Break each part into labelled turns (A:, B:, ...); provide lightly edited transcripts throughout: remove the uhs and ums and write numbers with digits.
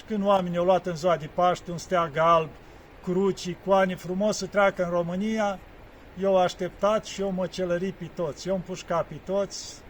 A: când oamenii au luat în ziua de Paște un steag alb, cruci, icoane, frumos să treacă în România, eu așteptat și eu măcelări pe toți, eu împușca pe toți.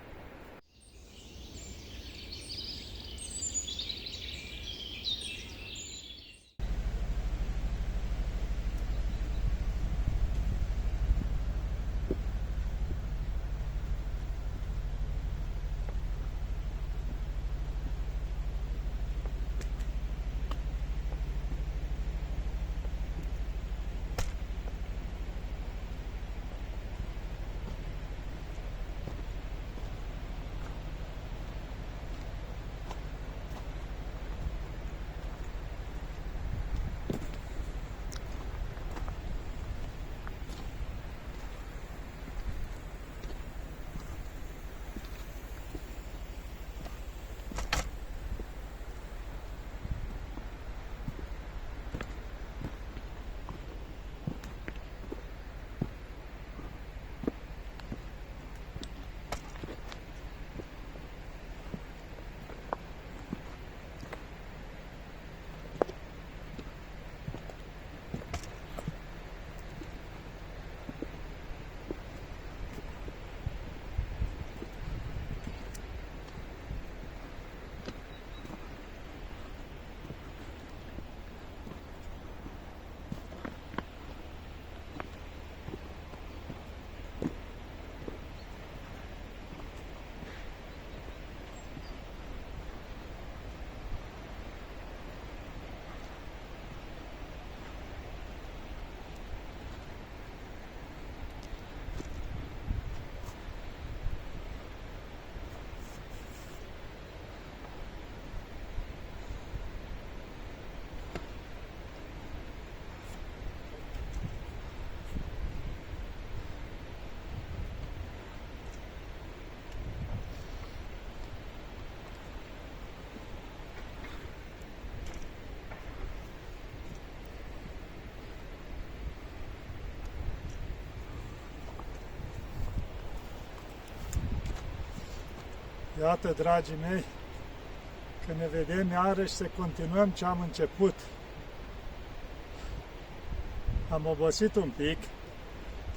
A: Iată, dragii mei, că ne vedem iarăși să continuăm ce am început. Am obosit un pic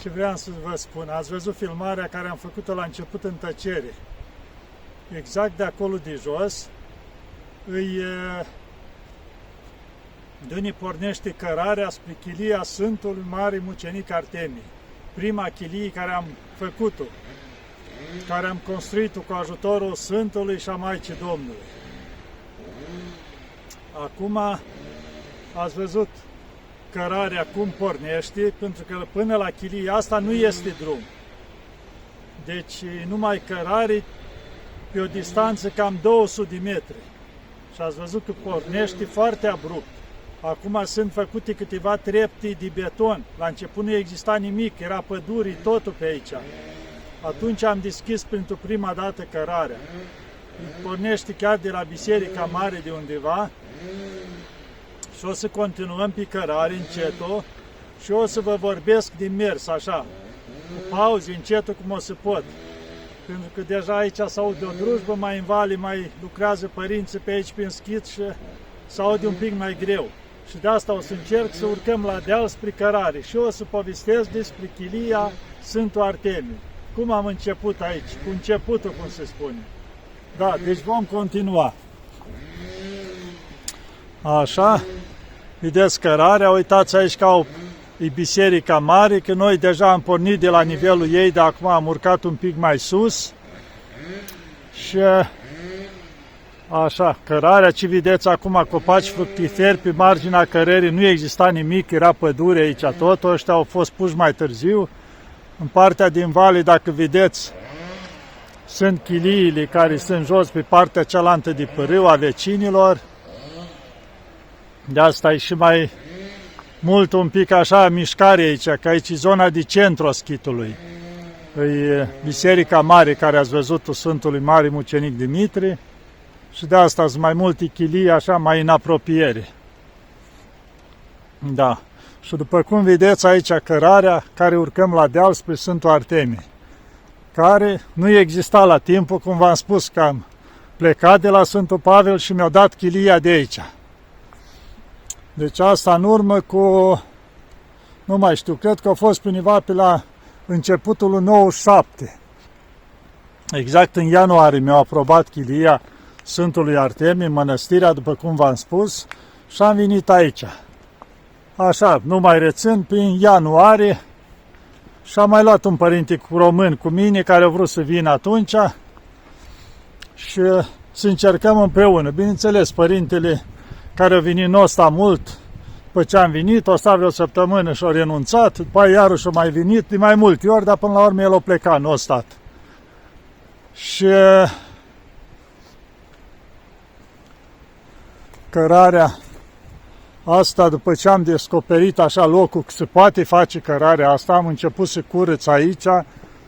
A: și vreau să vă spun, ați văzut filmarea care am făcut-o la început în tăcere. Exact de acolo de jos, de unde pornește cărarea spre chilia Sfântului Mare Mucenic Artemie. Prima chilie care am făcut-o, care am construit-o cu ajutorul Sfântului și a Maicii Domnului. Acum ați văzut cărarea cum pornește, pentru că până la chilia asta nu este drum. Deci numai cărare pe o distanță cam 200 de metri. Și ați văzut că pornește foarte abrupt. Acum sunt făcute câteva trepte de beton. La început nu exista nimic, era pădurii, totul pe aici. Atunci am deschis pentru prima dată cărarea. Pornește chiar de la Biserica Mare de undeva și o să continuăm pe cărare încetul și o să vă vorbesc din mers, așa, cu pauze, încetul cum o să pot. Pentru că deja aici s-aude o drujbă, mai în vale, mai lucrează părinții pe aici prin schid și s-aude un pic mai greu. Și de asta o să încerc să urcăm la deal spre cărare și o să povestesc despre chilia Sfântul Artemie. Cum am început aici, cu începutul, cum se spune. Da, deci vom continua. Așa, vedeți cărarea, uitați aici că e Biserica Mare, că noi deja am pornit de la nivelul ei, dar acum am urcat un pic mai sus. Și așa, cărarea, ce vedeți acum, copaci fructiferi pe marginea cărării, nu exista nimic, era pădure aici tot, ăștia au fost puși mai târziu. În partea din vale, dacă vedeți, sunt chiliile care sunt jos pe partea cealaltă de pârâu a vecinilor. De asta e și mai mult un pic așa mișcare aici, că aici e zona de centru a schitului. E Biserica Mare care ați văzut-o Sfântului Mare Mucenic Dimitrie și de asta sunt mai multe chilii așa mai în apropiere. Da. Și după cum vedeți aici cărarea care urcăm la deal spre Sfântul Artemie, care nu exista la timpul, cum v-am spus, că am plecat de la Sfântul Pavel și mi-au dat chilia de aici. Deci asta în urmă cu, nu mai știu, cred că a fost undeva pe la începutul lui 97. Exact în ianuarie mi-au aprobat chilia Sfântului Artemie, mănăstirea, după cum v-am spus, și am venit aici. Așa, nu mai rețin, prin ianuarie, și am mai luat un părinte român cu mine, care a vrut să vină atunci, și să încercăm împreună. Bineînțeles, părintele care a venit nu sta mult, după ce am venit, o sta vreo săptămână și a renunțat, după aia iarăși a mai venit de mai multe ori, dar până la urmă el a plecat, nu a stat. Și cărarea asta, după ce am descoperit așa locul că se poate face cărarea asta, am început să curăț aici,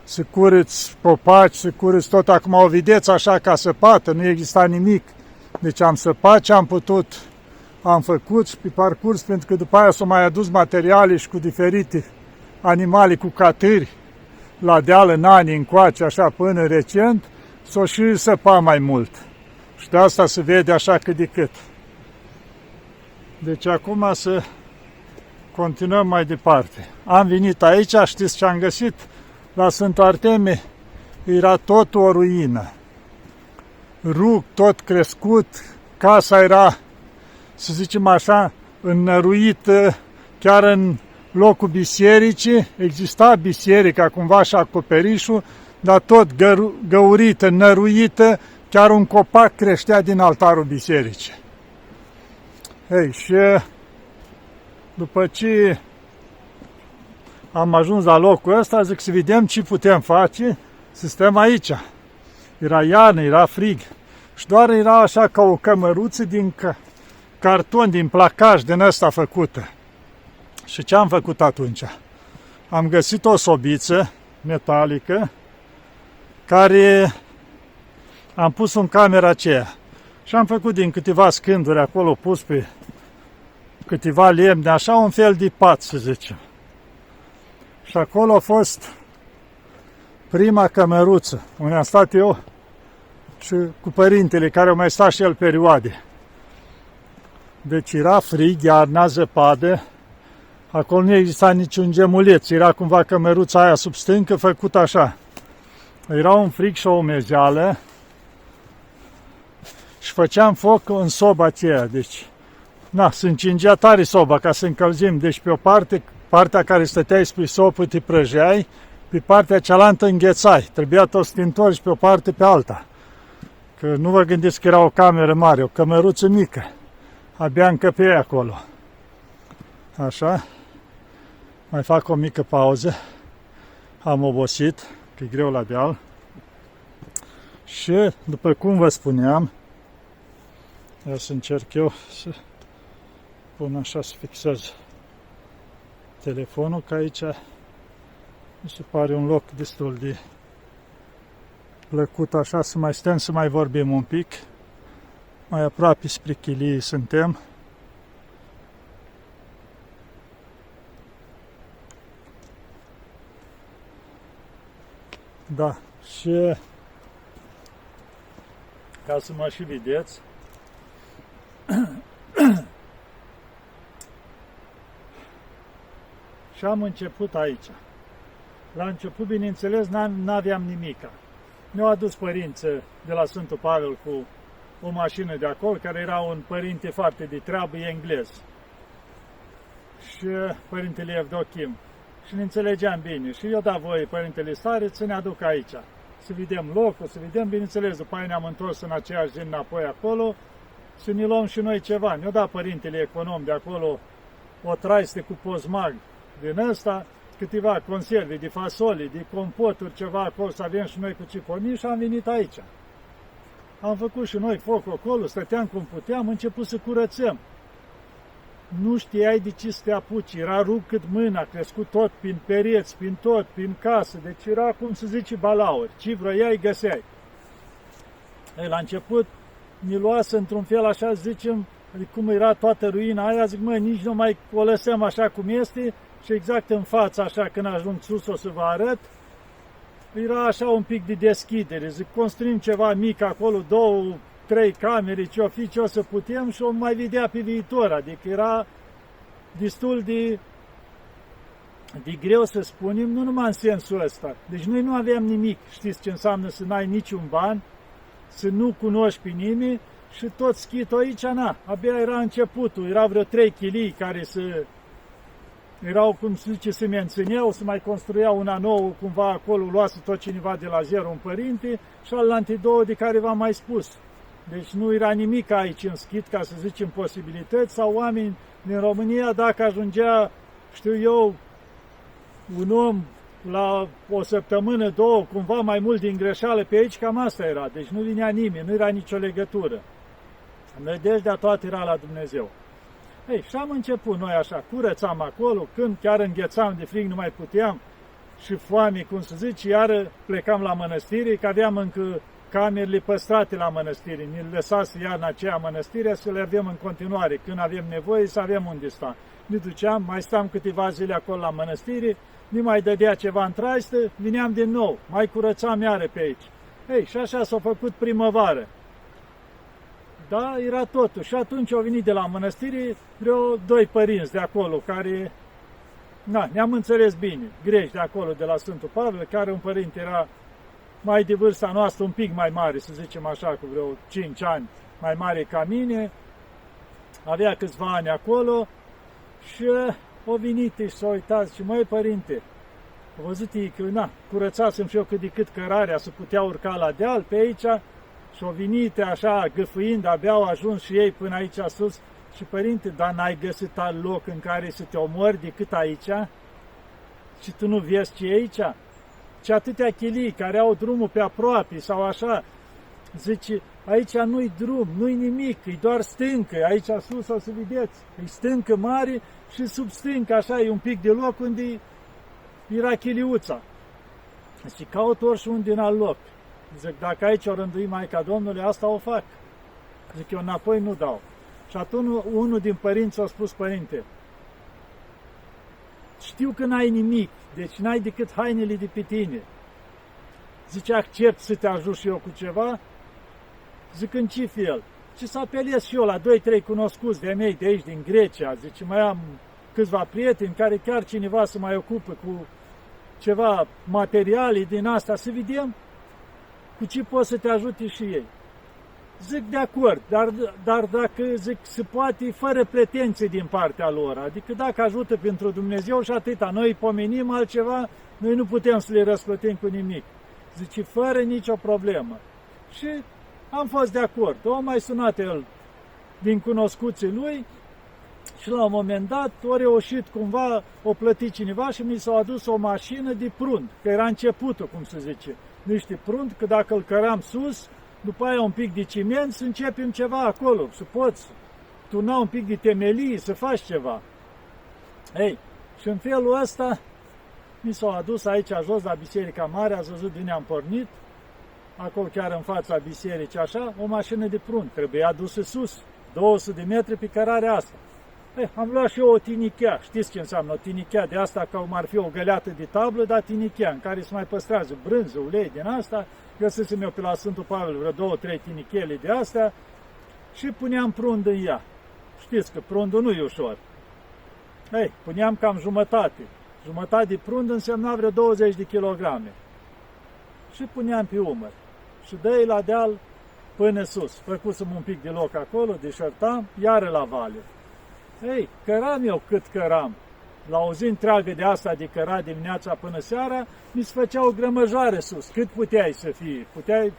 A: să curăț copaci, să curăț tot. Acum o vedeți așa ca săpată, nu exista nimic. Deci am săpat ce am putut, am făcut și pe parcurs, pentru că după aia s-au mai adus materiale și cu diferite animale, cu catâri, la deal în anii încoace, așa până recent, s-o și săpa mai mult. Și de asta se vede așa cât de cât. Deci acum să continuăm mai departe. Am venit aici, știți ce am găsit? La Sfântul Artemie era tot o ruină. Rug tot crescut, casa era, să zicem așa, înnăruită, chiar în locul bisericii, exista biserica cumva și acoperișul, dar tot găurită, năruită, chiar un copac creștea din altarul bisericii. Ei, și după ce am ajuns la locul ăsta, zic să vedem ce putem face, să stăm aici. Era iarnă, era frig și doar era așa ca o cămăruță din carton, din placaj din ăsta făcută. Și ce am făcut atunci? Am găsit o sobiță metalică care am pus în camera aceea și am făcut din câteva scânduri acolo, pus pe câteva lemne, așa un fel de pat, să zicem. Și acolo a fost prima cămăruță, unde am stat eu și cu părintele, care au mai stat și el perioade. Deci era frig, iarna, zăpadă, acolo nu exista niciun gemuleț, era cumva cămăruța aia sub stâncă făcută așa. Era un frig și o umezeală și făceam foc în soba aceea, deci se încingea tare soba ca să încălzim, deci pe o parte, partea care stăteai spre sopă te prăjeai, pe partea cealaltă înghețai, trebuia tot să te întorci pe o parte pe alta. Că nu vă gândiți că era o cameră mare, o cămăruță mică, abia încăpeai acolo. Așa, mai fac o mică pauză, am obosit, că e greu la deal. Și, după cum vă spuneam, ia să încerc eu să pun așa, să fixez telefonul, că aici mi se pare un loc destul de plăcut așa, să mai stăm, să mai vorbim un pic. Mai aproape spre chilie suntem. Da, și ca să mă și vedeți, și am început aici. La început, bineînțeles, n-aveam nimica. Ne-au adus părinți de la Sfântul Pavel cu o mașină de acolo, care era un părinte foarte de treabă, englez. Și părintele Evdochim. Și ne înțelegeam bine. Și eu da voie părintele Stareț să ne aduc aici. Să vedem locul, să vedem, bineînțeles, după aia ne-am întors în aceeași zi înapoi acolo, să ne luăm și noi ceva. Ne-o dat părintele econom de acolo o traiste cu pozmag din ăsta, câteva conserve de fasole, de compoturi, ceva acolo, să avem și noi cu ce porni și am venit aici. Am făcut și noi foc acolo, stăteam cum puteam, am început să curățăm. Nu știai de ce să te apuci, era rug cât mâna, crescut tot prin pereți, prin tot, prin casă, deci era, cum se zice, balauri, ce vroiai, găseai. Ei, la început ne luase într-un fel așa, zicem, adică cum era toată ruina aia, zic, nici nu mai o lăsăm așa cum este, și exact în față, așa, când ajung sus, o să vă arăt, era așa un pic de deschidere, zic, construim ceva mic acolo, 2-3 camere, ce-o fi, ce o să putem și o mai vedea pe viitor, adică era destul de greu să spunem, nu numai în sensul ăsta. Deci noi nu aveam nimic, știți ce înseamnă să n-ai niciun ban, să nu cunoști pe nimeni și tot schitul aici, abia era începutul, erau vreo 3 chilii care erau, cum se zice, se mențineau, se mai construiau una nouă, cumva acolo luase tot cineva de la zero un părinte și alte 2 de care v-am mai spus. Deci nu era nimic aici în schit, ca să zicem, posibilități, sau oameni din România, dacă ajungea, știu eu, un om la o săptămână, 2, cumva mai mult din greșeală pe aici, cam asta era. Deci nu vinea nimeni, nu era nicio legătură. Nădejdea toată era la Dumnezeu. Ei, și am început noi așa, curățam acolo, când chiar înghețam de frig, nu mai puteam, și foame, cum se zice, iară plecam la mănăstire, că aveam încă camerele păstrate la mănăstire. Ne lăsase iarna aceea mănăstirea să le avem în continuare. Când avem nevoie, să avem unde sta. Ne duceam, mai stam câteva zile acolo la mănăstire, ne mai dădea ceva în traistă, vineam din nou, mai curățam iară pe aici. Ei, și așa s-a făcut primăvară. Da, era totul. Și atunci au venit de la mănăstire vreo 2 părinți de acolo, care, ne-am înțeles bine, greci de acolo, de la Sfântul Pavel, care un părinte era mai de vârsta noastră, un pic mai mare, să zicem așa, cu vreo 5 ani mai mare ca mine, avea câțiva ani acolo și o venit și s-a uitat și, măi, părinte, a văzut ei că, curățasem și eu cât de cât cărarea, să putea urca la deal pe aici și o venit așa, gâfâind, abia au ajuns și ei până aici sus și, părinte, dar n-ai găsit alt loc în care să te omori decât aici? Și tu nu vezi ce e aici? Și atâtea chilii care au drumul pe aproape sau așa, zice, aici nu-i drum, nu-i nimic, e doar stâncă, aici sus o să vedeți, e stâncă mare și sub stâncă așa e un pic de loc unde era chiliuța. Și caut oriunde din alt loc. Zic, dacă aici o rândui Maica Domnului, asta o fac. Zic, eu înapoi nu dau. Și atunci unul din părinți a spus, părinte, știu că n-ai nimic, deci n-ai decât hainele de pe tine. Zice, accept să te ajut și eu cu ceva? Zic, în ce fel? Și să apelez și eu la 2-3 cunoscuți de mei de aici, din Grecia. Zice, mai am câțiva prieteni care chiar cineva se mai ocupă cu ceva materiale din asta, să vedem cu ce pot să te ajute și ei. Zic, de acord, dar dacă, zic, se poate fără pretenție din partea lor, adică dacă ajută pentru Dumnezeu și atâta, noi îi pomenim altceva, noi nu putem să le răsplătim cu nimic. Zice, fără nicio problemă. Și am fost de acord. O mai sunat el din cunoscuții lui și la un moment dat a reușit cumva, o plătit cineva și mi s-a adus o mașină de prund, că era începutul, cum se zice, niște prund, că dacă îl căram sus, după aia un pic de ciment, să începem ceva acolo, să poți turna un pic de temelii, să faci ceva. Ei, și în felul ăsta mi s-au adus aici jos la Biserica Mare, ați văzut de unde am pornit, acolo chiar în fața bisericii, așa, o mașină de prund, trebuia adusă sus, 200 de metri pe cărarea asta. Ei, am luat și eu o tinichea, știți ce înseamnă o tinichea de asta, ca cum ar fi o găleată de tablă, dar tinichea, în care se mai păstrează brânză, ulei din asta, găsisem eu pe la Sfântul Pavel vreo 2-3 tinichele de astea și puneam prund în ea. Știți că prundul nu e ușor. Ei, puneam cam jumătate. Jumătate de prund însemna vreo 20 de kilograme. Și puneam pe umăr. Și dă-i la deal până sus. Făcusem un pic de loc acolo, deșertam, iară la vale. Ei, căram eu cât căram. La o zi întreagă de asta de căra dimineața până seara, mi se făcea o grămăjoară sus. Cât puteai să fii? Puteai,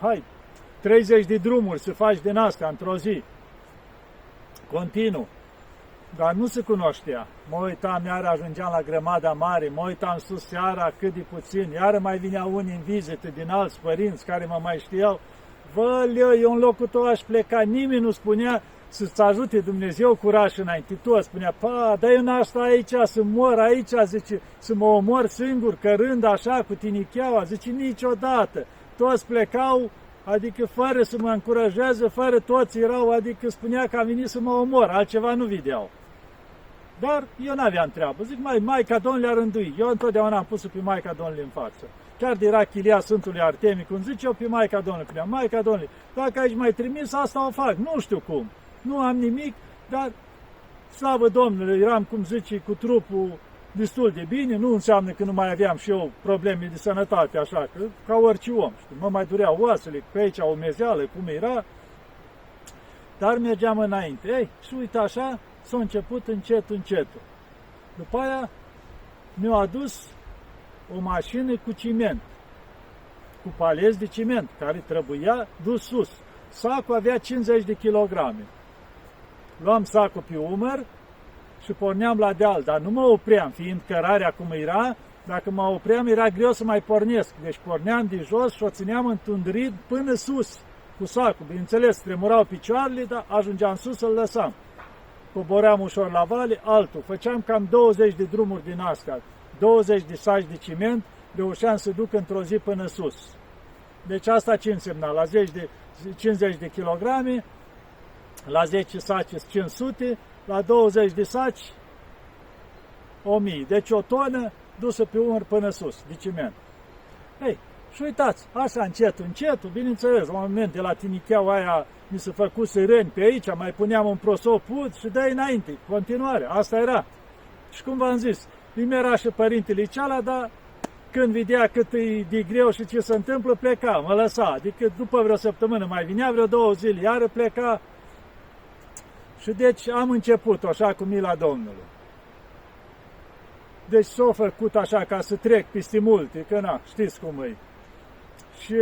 A: 30 de drumuri să faci din asta într-o zi. Continuu. Dar nu se cunoștea. Mă uitam, iară ajungeam la grămada mare, mă uitam sus seara cât de puțin, iară mai vinea unii în vizită din alți părinți care mă mai știau. Văleu, eu în locul tău aș pleca, nimeni nu spunea să-ți ajute Dumnezeu curaj înainte. Tu spunea, dar eu n-aș sta aici, să mor aici, zice, să mă omor singur, cărând așa cu tinicheaua, zice, niciodată. Toți plecau, adică fără să mă încurajeze, fără toți erau, adică spunea că am venit să mă omor, altceva nu vedeau. Dar eu n-aveam treabă. Zic, Maica Domnului a rânduit. Eu întotdeauna am pus-o pe Maica Domnului în față. Chiar de era chilia Sfântului Artemii, cum zice eu, pe Maica Domnului. Spunea, Maica Domnului, dacă aici m-ai trimis, asta o fac. Nu știu cum. Nu am nimic, dar slavă Domnului, eram, cum zice, cu trupul destul de bine, nu înseamnă că nu mai aveam și eu probleme de sănătate, așa, că ca orice om, știu, mă mai dureau oasele, pe aici o mezeală, cum era, dar mergeam înainte. Ei, și uite așa, s-a început încetul. După aia mi-au adus o mașină cu ciment, cu palezi de ciment, care trebuia dus sus. Sacul avea 50 de kilograme. Luam sacul pe umăr și porneam la deal, dar nu mă opream, fiind cărarea cum era, dacă mă opream era greu să mai pornesc. Deci porneam de jos și o țineam într-un rid până sus cu sacul. Bineînțeles, tremurau picioarele, dar ajungeam sus să-l lăsam. Coboream ușor la vale, altul. Făceam cam 20 de drumuri din astea, 20 de saci de ciment, reușeam să duc într-o zi până sus. Deci asta ce însemna? La 50 de kilograme, la 10 saci 500, la 20 de saci 1000. Deci o tonă dusă pe umăr până sus, de ciment. Ei, și uitați, așa încetul, bineînțeles, la un moment de la tinicheaua aia mi se făcuse răni pe aici, mai puneam un prosoput și dă-i înainte, continuare, asta era. Și cum v-am zis, îmi era și părintele ceala, dar când vedea cât e de greu și ce se întâmplă, pleca, mă lăsa. Adică după vreo săptămână mai vinea, vreo 2 zile, iară pleca. Și deci am început așa cu mila Domnului. Deci s-a făcut așa ca să trec peste multe, că na, știți cum e. Și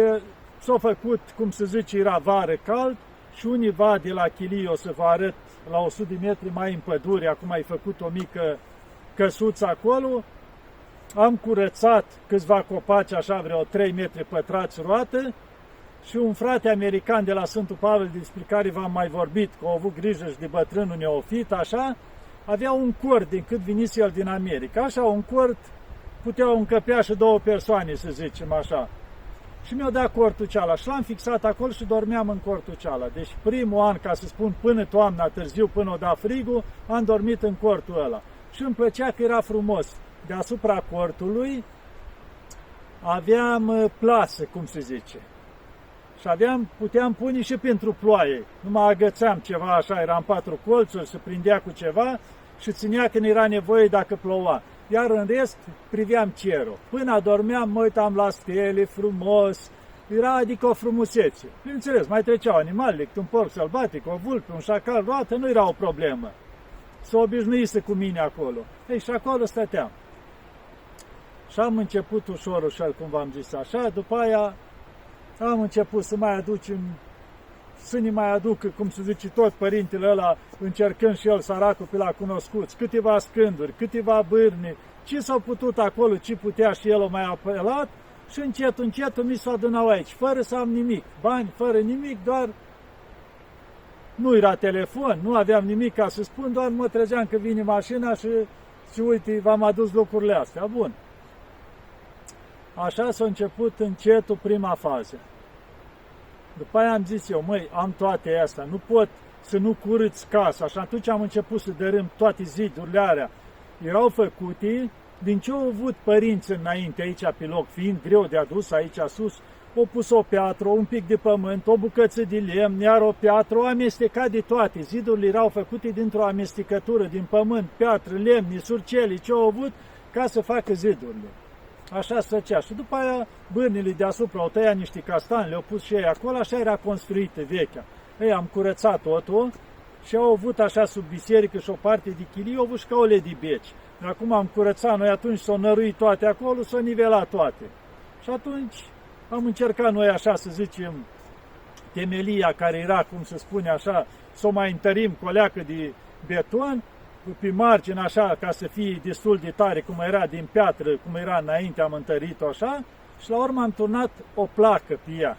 A: s-a făcut, cum se zice, era vară cald și univa de la Chilii, o să vă arăt la 100 de metri mai în pădure, acum ai făcut o mică căsuță acolo, am curățat câțiva copaci, așa vreo 3 metri pătrați roată și un frate american de la Sfântul Pavel, despre care v-am mai vorbit, că a avut grijă și de bătrânul neofit, așa, avea un cort din cât vinise el din America, așa, un cort puteau încăpea și 2 persoane, să zicem așa. Și mi-a dat cortul ceala și l-am fixat acolo și dormeam în cortul ceala. Deci primul an, ca să spun, până toamna, târziu, până o da frigul, am dormit în cortul ăla. Și îmi plăcea că era frumos. Deasupra cortului aveam plasă, cum se zice. Și puteam pune și pentru ploaie. Nu mă agățeam ceva așa, era în 4 colțuri, se prindea cu ceva și ținea când era nevoie dacă ploua. Iar în rest priveam cerul. Până adormeam, mă uitam la stele, frumos. Era adică o frumusețe. Bineînțeles, mai treceau animalele, un porc sălbatic, o vulpe, un șacal, roată, nu era o problemă. S-o obișnuise cu mine acolo. Ei, și acolo stăteam. Și am început ușor, cum v-am zis așa, după aia am început să mai aducem, să ne mai aducă, cum se zice, tot părintele ăla, încercând și el, săracul, pe la cunoscuți, câteva scânduri, câteva bârni, ce s-au putut acolo, ce putea și el o mai apelat și încetul mi s-a adunat aici, fără să am nimic, bani, fără nimic, doar nu era telefon, nu aveam nimic ca să spun, doar mă trezeam că vine mașina și uite, v-am adus lucrurile astea, bun. Așa s-a început încetul prima fază. După aia am zis eu, măi, am toate astea, nu pot să nu curăț casa. Și atunci am început să dărâm toate zidurile alea. Erau făcute din ce au avut părinți înainte aici pe loc, fiind greu de adus aici sus, au pus o piatră, un pic de pământ, o bucăță de lemn, iar o piatră, o amestecat de toate. Zidurile erau făcute dintr-o amestecătură, din pământ, piatră, lemn, surceli, ce au avut ca să facă zidurile. Așa se făcea. Și după aia bârnile deasupra au tăiat niște castani, le-au pus și ei acolo, așa era construită vechea. Ei, am curățat totul și au avut așa sub biserică și o parte de chilie, au avut și ca o de beci. Acum am curățat noi atunci, s-au năruit toate acolo, s-au nivelat toate. Și atunci am încercat noi așa să zicem temelia care era, cum se spune așa, să o mai întărim cu o leacă de beton, pe margine așa, ca să fie destul de tare, cum era din piatră, cum era înainte, am întărit-o așa, și la urmă am turnat o placă pe ea.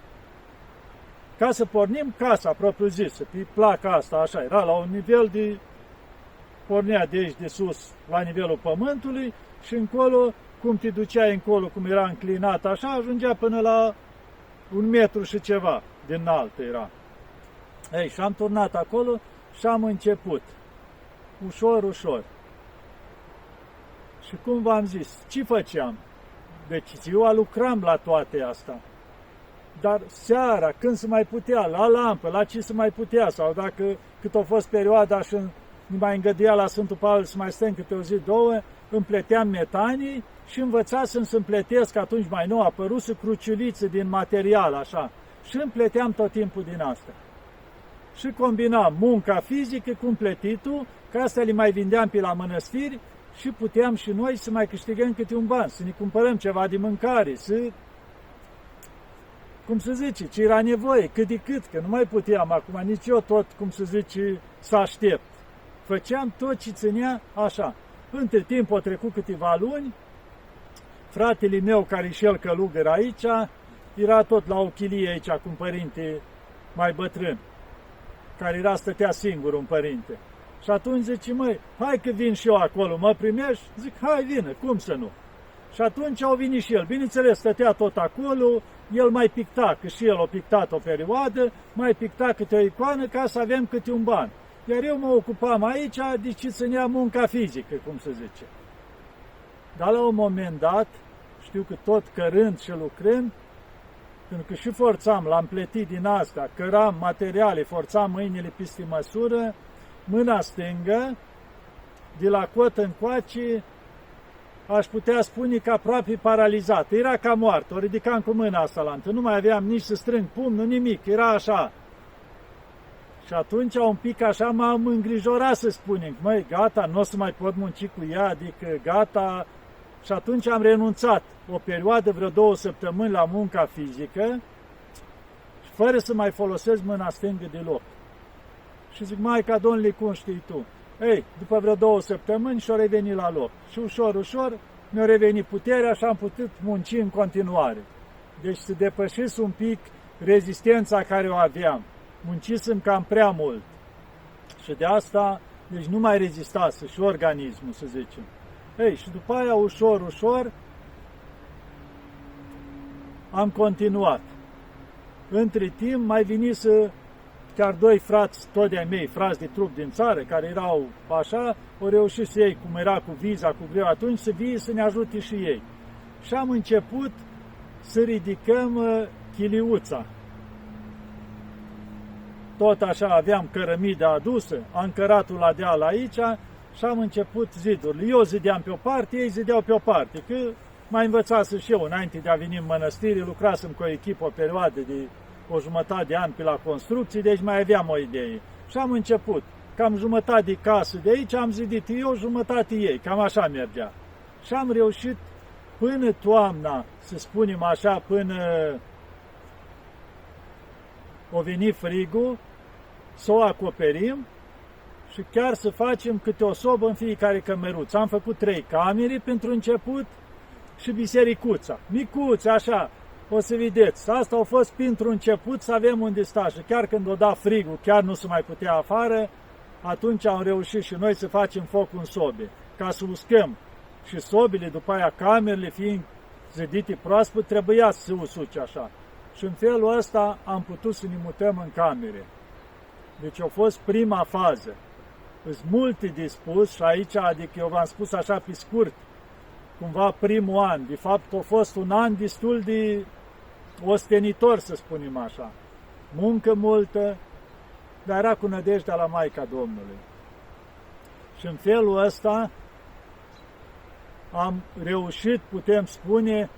A: Ca să pornim casa propriu-zisă, pe placa asta, așa, era la un nivel de, pornea de aici de sus, la nivelul pământului, și încolo, cum te duceai încolo, cum era înclinat așa, ajungea până la 1 metru și ceva din înalt era. Ei, și am turnat acolo și am început. Ușor, ușor. Și cum v-am zis, ce făceam? Deci ziua lucram la toate astea. Dar seara, când se mai putea, la lampă, la ce se mai putea, sau dacă cât a fost perioada și mai îngăduia la Sfântul Pavel să mai stăm câte o zi, două, împleteam metanii și învățasem să împletesc, atunci mai nou apăruse cruciulițe din material, așa, și împleteam tot timpul din asta. Și combinam munca fizică cu împletitul, că astea le mai vindeam pe la mănăstiri și puteam și noi să mai câștigăm câte un ban, să ne cumpărăm ceva de mâncare, să, cum se zice, ce era nevoie, cât de cât, că nu mai puteam acum, nici eu tot, cum se zice, să aștept. Făceam tot ce ținea așa. Între timp au trecut câteva luni, fratele meu, care și el călugăr aici, era tot la o chilie aici cu un părinte mai bătrân, care stătea singur, un părinte. Și atunci zice, măi, hai că vin și eu acolo, mă primești? Zic, hai, vină, cum să nu? Și atunci au venit și el. Bineînțeles, stătea tot acolo, el mai picta, că și el a pictat o perioadă, mai picta câte o icoană ca să avem câte un ban. Iar eu mă ocupam aici de ce ținea munca fizică, cum se zice. Dar la un moment dat, știu că tot cărând și lucrând, pentru că și forțam, l-am plătit din asta, căram materiale, forțam mâinile peste măsură, mâna stângă, de la cot încoace, aș putea spune că aproape paralizat. Era ca moartă, o ridicam cu mâna asta la întâi, nu mai aveam nici să strâng pumnul, nimic, era așa. Și atunci un pic așa m-am îngrijorat, să spunem, măi, gata, nu o să mai pot munci cu ea, adică gata. Și atunci am renunțat o perioadă, vreo 2 săptămâni, la munca fizică, fără să mai folosesc mâna stângă deloc. Și zic, Maica Domnului, cum știi tu? Ei, după vreo 2 săptămâni și-o revenit la loc. Și ușor, ușor mi-a revenit puterea și am putut munci în continuare. Deci să depășesc un pic rezistența care o aveam. Muncisem cam prea mult. Și de asta, deci nu mai rezistase și organismul, să zicem. Ei, și după aia, ușor, ușor, am continuat. Între timp, mai venise chiar 2 frați, tot de-ai mei, frați de trup din țară, care erau așa, au reușit să iei, cum era cu viza, cu greu atunci, să vie să ne ajute și ei. Și am început să ridicăm chiliuța. Tot așa aveam cărămida adusă, ancăratul la deal aici și am început zidurile. Eu zideam pe o parte, ei zideau pe o parte, că mai învățasem și eu, înainte de a veni în mănăstire, lucrasem cu o echipă o perioadă de 1,5 de ani pe la construcții, deci mai aveam o idee. Și am început, cam jumătate de casă de aici am zidit eu, jumătate ei, cam așa mergea. Și am reușit până toamna, să spunem așa, până o veni frigul, să o acoperim și chiar să facem câte o sobă în fiecare cămăruță. Am făcut 3 camere pentru început și bisericuța, micuță, așa, o să vedeți. Asta a fost pentru început să avem unde sta și chiar când o da frigul, chiar nu se mai putea afară, atunci am reușit și noi să facem foc în sobe, ca să uscăm. Și sobile, după aia camerele fiind zidite proaspăt, trebuia să se usuce așa. Și în felul ăsta am putut să ne mutăm în camere. Deci a fost prima fază. Sunt multe de spus și aici, adică eu v-am spus așa pe scurt, cumva primul an. De fapt, a fost un an destul de ostenitor, să spunem așa. Muncă multă, dar era cu nădejdea la Maica Domnului. Și în felul ăsta am reușit, putem spune,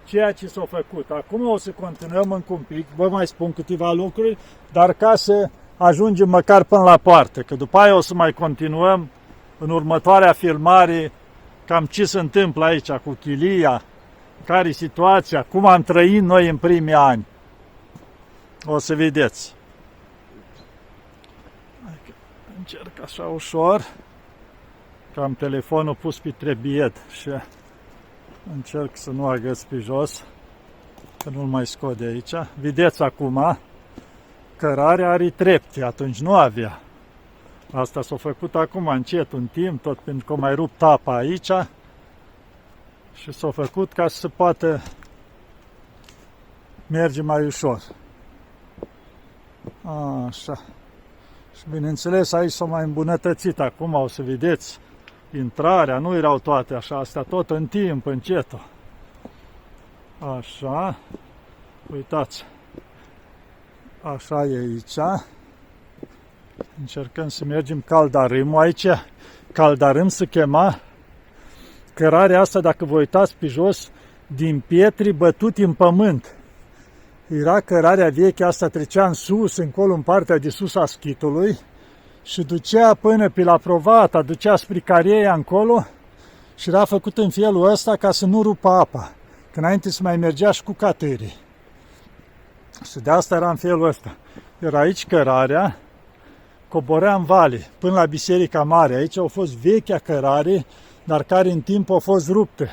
A: ceea ce s-a făcut. Acum o să continuăm încă un pic, vă mai spun câteva lucruri, dar ca să ajungem măcar până la poartă, că după aia o să mai continuăm în următoarea filmare cam ce se întâmplă aici cu chilia, care e situația, cum am trăit noi în primii ani. O să vedeți. Încerc așa ușor, că am telefonul pus pe trebiet și încerc să nu agăț pe jos, că nu-l mai scot de aici. Vedeți acum, cărarea are trepte, atunci nu avea. Asta s-a făcut acum încet, un timp, tot pentru că mai rupt apa aici și s-a făcut ca să se poată merge mai ușor. Așa. Și bineînțeles aici s-a mai îmbunătățit acum, o să vedeți, intrarea, nu erau toate așa, astea tot în timp, încetul. Așa, uitați, așa e aici, Încercăm să mergem Caldarâmul. Aici Caldarâm se chema cărarea asta, dacă vă uitați pe jos, din pietri bătuti în pământ. Era cărarea veche, asta trecea în sus, încolo, în partea de sus a schitului și ducea până pe la Provata, ducea spre Careia încolo și era făcut în felul ăsta ca să nu rupă apa, că înainte se mai mergea și cu catârii. Și de asta era în felul ăsta. Era aici cărarea, coborea în vale, până la Biserica Mare. Aici au fost vechea cărare, dar care în timp a fost ruptă.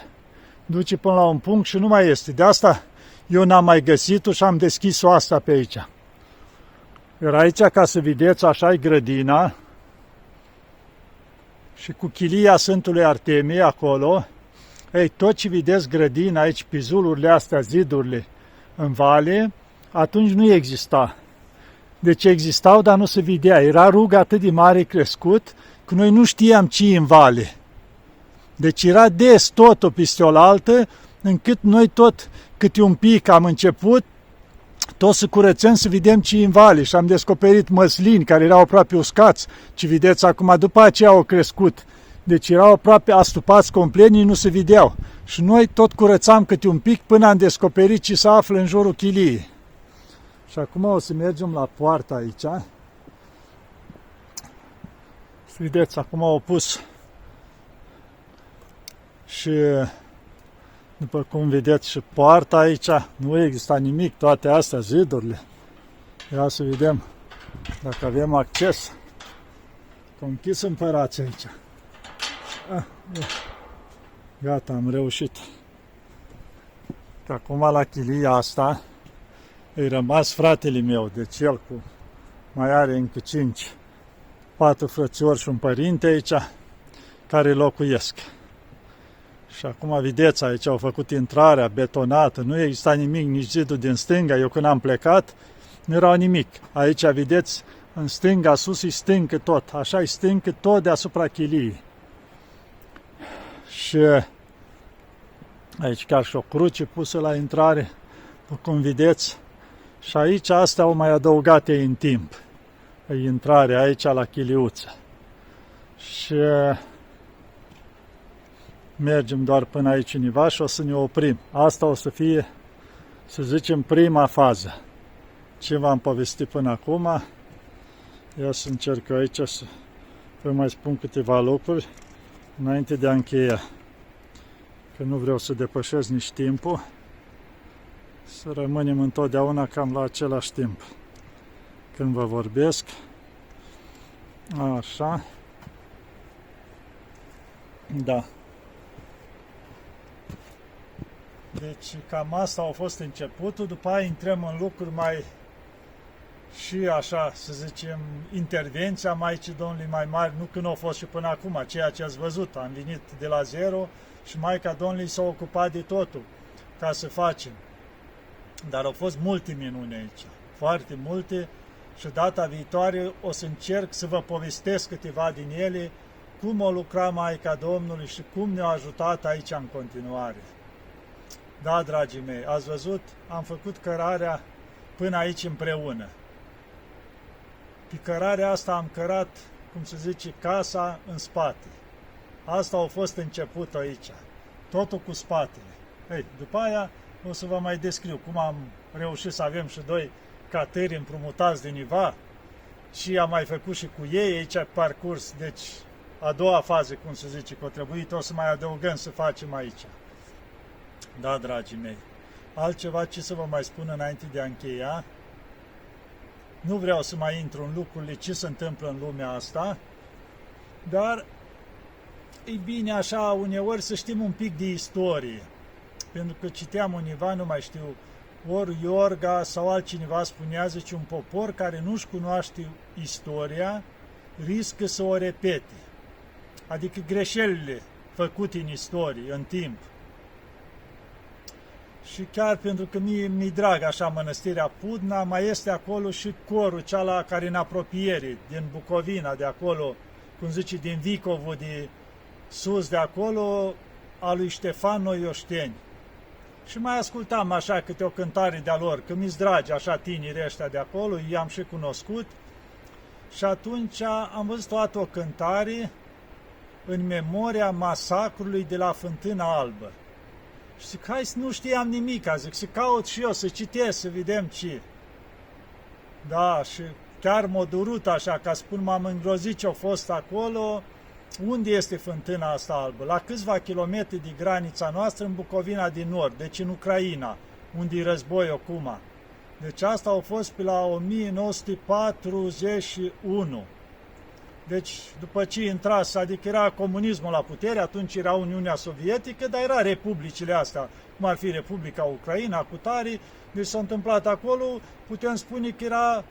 A: Duce până la un punct și nu mai este. De asta eu n-am mai găsit-o și am deschis-o asta pe aici. Era aici, ca să vedeți, așa-i grădina și cu chilia Sfântului Artemie acolo. Ei, tot ce vedeți grădina aici, pizulurile astea, zidurile în vale, atunci nu exista. Deci existau, dar nu se vedea. Era rug atât de mare crescut, că noi nu știam ce e în vale. Deci era des totul peste oaltă, încât noi tot, câte un pic am început, tot să curățăm să vedem ce e în vale. Și am descoperit măslini care erau aproape uscați, ce vedeți acum, după aceea au crescut. Deci erau aproape astupați complet, nu se vedeau. Și noi tot curățam câte un pic până am descoperit ce se află în jurul chiliei. Și acum o să mergem la poartă aici. Să vedeți, acum au pus și, după cum vedeți, și poarta aici. Nu exista nimic, toate astea, zidurile. Ia să vedem dacă avem acces. Că închis împărații aici. Gata, am reușit. Acum la chilia asta e rămas fratele meu, deci el mai are încă 4 frățiori și un părinte aici care locuiesc. Și acum vedeți, aici au făcut intrarea betonată, nu exista nimic, nici zidul din stânga. Eu când am plecat, nu era nimic. Aici vedeți, în stânga, sus îi stâncă tot, așa îi stâncă tot deasupra chiliei. Și aici chiar și o cruce pusă la intrare, după cum vedeți. Și aici astea au mai adăugat ei în timp. E intrarea aici la chiliuță. Și mergem doar până aici univa și o să ne oprim. Asta o să fie, să zicem, prima fază. Ce v-am povestit până acum. Ia să încerc aici să vă mai spun câteva lucruri înainte de a încheia. Că nu vreau să depășesc nici timpul. Să rămânem întotdeauna cam la același timp când vă vorbesc. Așa. Da. Deci cam asta a fost începutul, după aia intrăm în lucruri mai și așa, să zicem, intervenția Maicii Domnului mai mari, nu când au fost și până acum, ceea ce ați văzut, am venit de la zero și Maica Domnului s-a ocupat de totul ca să facem. Dar au fost multe minuni aici, foarte multe, și data viitoare o să încerc să vă povestesc câteva din ele, cum o lucra Maica Domnului și cum ne-a ajutat aici în continuare. Da, dragii mei, ați văzut, am făcut cărarea până aici împreună. Pe cărarea asta am cărat, cum se zice, casa în spate. Asta a fost început aici, totul cu spatele. Ei, după aia o să vă mai descriu cum am reușit să avem și 2 cateri împrumutați din Iva și am mai făcut și cu ei aici parcurs, deci a doua fază, cum se zice, că o trebuit, o să mai adăugăm să facem aici. Da, dragii mei, altceva ce să vă mai spun înainte de a încheia, nu vreau să mai intru în lucrurile ce se întâmplă în lumea asta, dar e bine așa uneori să știm un pic de istorie, pentru că citeam univa, nu mai știu, ori Iorga sau altcineva spunea, zice, un popor care nu-și cunoaște istoria riscă să o repete, adică greșelile făcute în istorie, în timp. Și chiar pentru că mi-e drag așa mănăstirea Pudna, mai este acolo și corul ceala care în apropiere, din Bucovina, de acolo, cum zice, din Vicovul de sus de acolo, a lui Ștefan Noioșteni. Și mai ascultam așa câte o cântare de-a lor, că mi-s dragi așa tinerii ăștia de acolo, i-am și cunoscut. Și atunci am văzut toată o cântare în memoria masacrului de la Fântâna Albă. Și zic, hai să nu știam nimic, zic, să caut și eu, să citesc, să vedem ce. Da, și chiar m-a durut așa, ca spun, m-am îngrozit ce a fost acolo. Unde este Fântâna asta albă? La câțiva kilometri de granița noastră, în Bucovina din Nord, deci în Ucraina, unde e război acum. Deci asta a fost pe la 1941. Deci, după ce intrase, adică era comunismul la putere, atunci era Uniunea Sovietică, dar era republicile astea, cum ar fi Republica Ucraina, cu tare, deci s-a întâmplat acolo, putem spune că era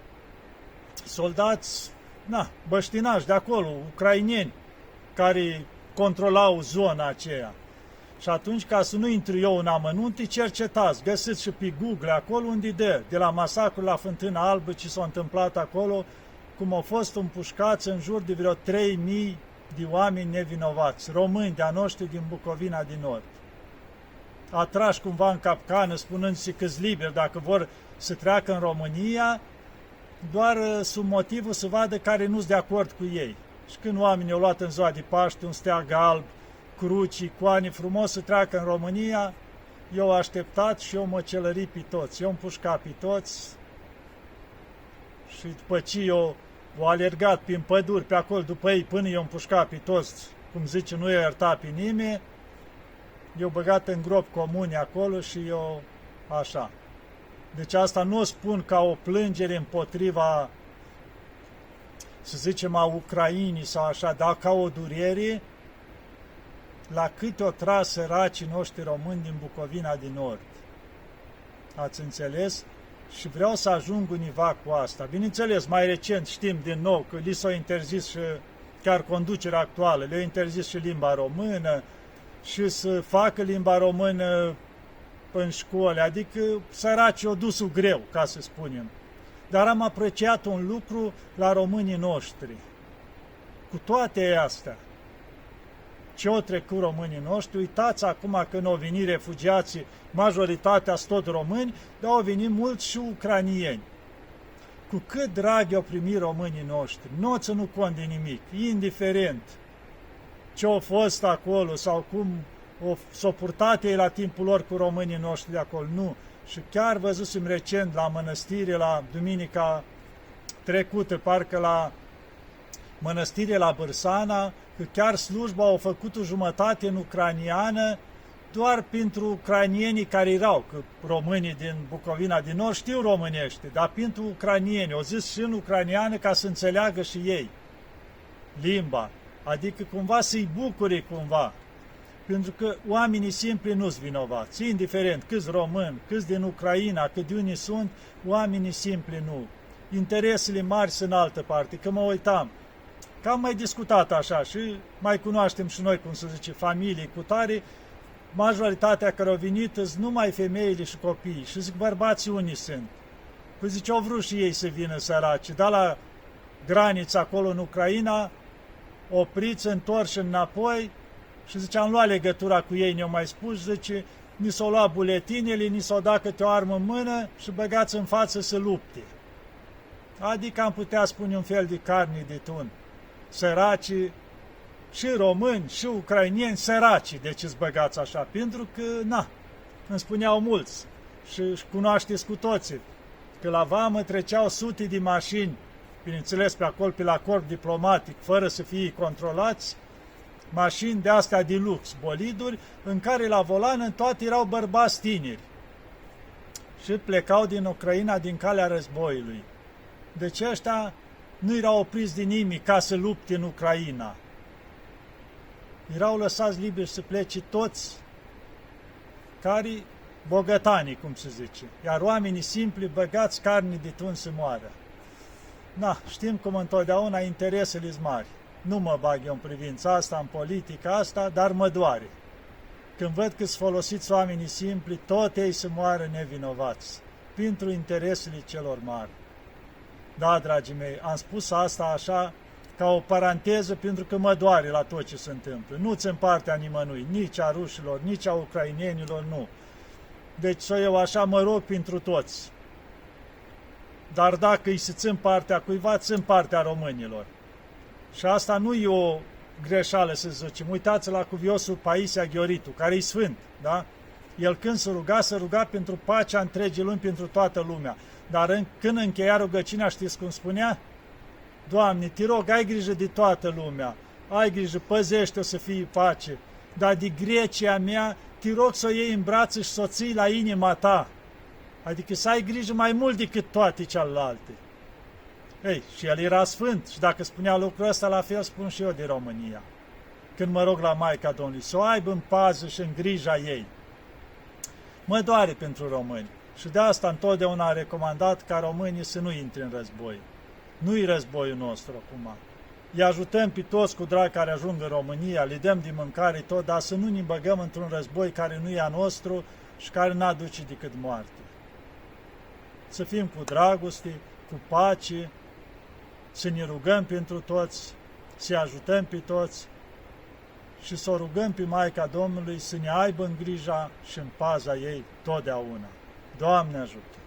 A: soldați, băștinași de acolo, ucraineni, care controlau zona aceea. Și atunci, ca să nu intru eu în amănunte, cercetați, găsiți și pe Google acolo unde de la masacrul la Fântâna Albă, ce s-a întâmplat acolo, cum au fost împușcați în jur de vreo 3000 de oameni nevinovați, români de-a noștri din Bucovina din Nord. Atrași cumva în capcană, spunându-se că-s liberi dacă vor să treacă în România, doar sub motivul să vadă care nu-s de acord cu ei. Și când oamenii au luat în ziua de Paște un steag alb, cruci, icoane, frumos să treacă în România, eu așteptat și eu mă celări pe toți. Eu împușcat pe toți și după ce eu au alergat prin păduri pe acolo după ei până eu împușcat pe toți, cum zice, nu i-a iertat pe nimeni, eu băgat în gropi comuni acolo și eu așa. Deci asta nu o spun ca o plângere împotriva, să zicem, a Ucrainii sau așa, dar ca o durere la cât o tras săracii noștri români din Bucovina din Nord. Ați înțeles? Și vreau să ajung univa cu asta. Bineînțeles, mai recent știm din nou că li s-a interzis și chiar conducerea actuală, le-a interzis și limba română și să facă limba română în școli, adică săracii o dus greu, ca să spunem. Dar am apreciat un lucru la românii noștri. Cu toate astea, ce au trecut românii noștri, uitați acum când au venit refugiații, majoritatea sunt tot români, dar au venit mulți și ucranieni. Cu cât drag i-au primit românii noștri, nu au ținut cont de nimic, indiferent ce au fost acolo sau cum s-au purtat ei la timpul lor cu românii noștri de acolo, nu. Și chiar văzusem recent la mănăstire, la duminica trecută, parcă la mănăstire la Bârsana, că chiar slujba au făcut o jumătate în ucraniană doar pentru ucranienii care erau, că românii din Bucovina din Nord știu românește, dar pentru ucranieni, au zis și în ucraniană ca să înțeleagă și ei limba, adică cumva să-i bucure cumva, pentru că oamenii simpli nu-s vinovați, indiferent câți români, câți din Ucraina, cât de unii sunt, oamenii simpli nu. Interesele mari sunt în altă parte, că mă uitam, că am mai discutat așa și mai cunoaștem și noi, cum se zice, familii cu tare, majoritatea care au venit sunt numai femeile și copiii. Și zic, bărbații unii sunt. Păi zice, au vrut și ei să vină săraci, dar la granița acolo în Ucraina, opriți, întorși înapoi și zice, am luat legătura cu ei, ne-au mai spus, zice, ni s-au luat buletinele, ni s-au dat câte o armă în mână și băgați în față să lupte. Adică am putea spune un fel de carne de tun. Săracii, și români, și ucrainieni, săracii, de ce-ți băgați așa? Pentru că, îmi spuneau mulți și cunoașteți cu toții, că la vamă treceau sute de mașini, bineînțeles pe acolo, pe la corp diplomatic, fără să fie controlați, mașini de astea de lux, boliduri, în care la volan în toate erau bărbați tineri și plecau din Ucraina din calea războiului. Deci ăștia nu erau opriți din nimic ca să lupte în Ucraina. Erau lăsați liberi să plece toți care bogătanii, cum se zice, iar oamenii simpli băgați carne de tun să moară. Știm cum întotdeauna interesele-s mari. Nu mă bag eu în privința asta, în politica asta, dar mă doare. Când văd că sunt folosiți oamenii simpli, tot ei să moară nevinovați, pentru interesele celor mari. Da, dragii mei, am spus asta așa, ca o paranteză, pentru că mă doare la tot ce se întâmplă. Nu țin partea nimănui, nici a rușilor, nici a ucrainenilor, nu. Deci eu așa mă rog pentru toți. dar dacă îi se țin partea cuiva, țin partea românilor. Și asta nu e o greșeală, să zicem. Uitați la cuviosul Paisia Ghioritu, care e sfânt, da? El când se ruga pentru pacea întregii lumi, pentru toată lumea. Dar când încheia rugăciunea, știți cum spunea? Doamne, te rog, ai grijă de toată lumea, ai grijă, păzește-o să fie pace, dar de Grecia mea, te rog să o iei în brațe și să o ții la inima ta. Adică să ai grijă mai mult decât toate celelalte. Ei, și el era sfânt și dacă spunea lucrul ăsta, la fel spun și eu de România. Când mă rog la Maica Domnului, să o aibă în pază și în grija ei. Mă doare pentru români și de asta întotdeauna am recomandat ca românii să nu intre în război. Nu-i războiul nostru acum. Îi ajutăm pe toți cu drag care ajung în România, le dăm de mâncare tot, dar să nu ne băgăm într-un război care nu e a nostru și care n-aduce decât moarte. Să fim cu dragoste, cu pace, să ne rugăm pentru toți, să ajutăm pe toți și să o rugăm pe Maica Domnului să ne aibă în grija și în paza ei totdeauna. Doamne ajută!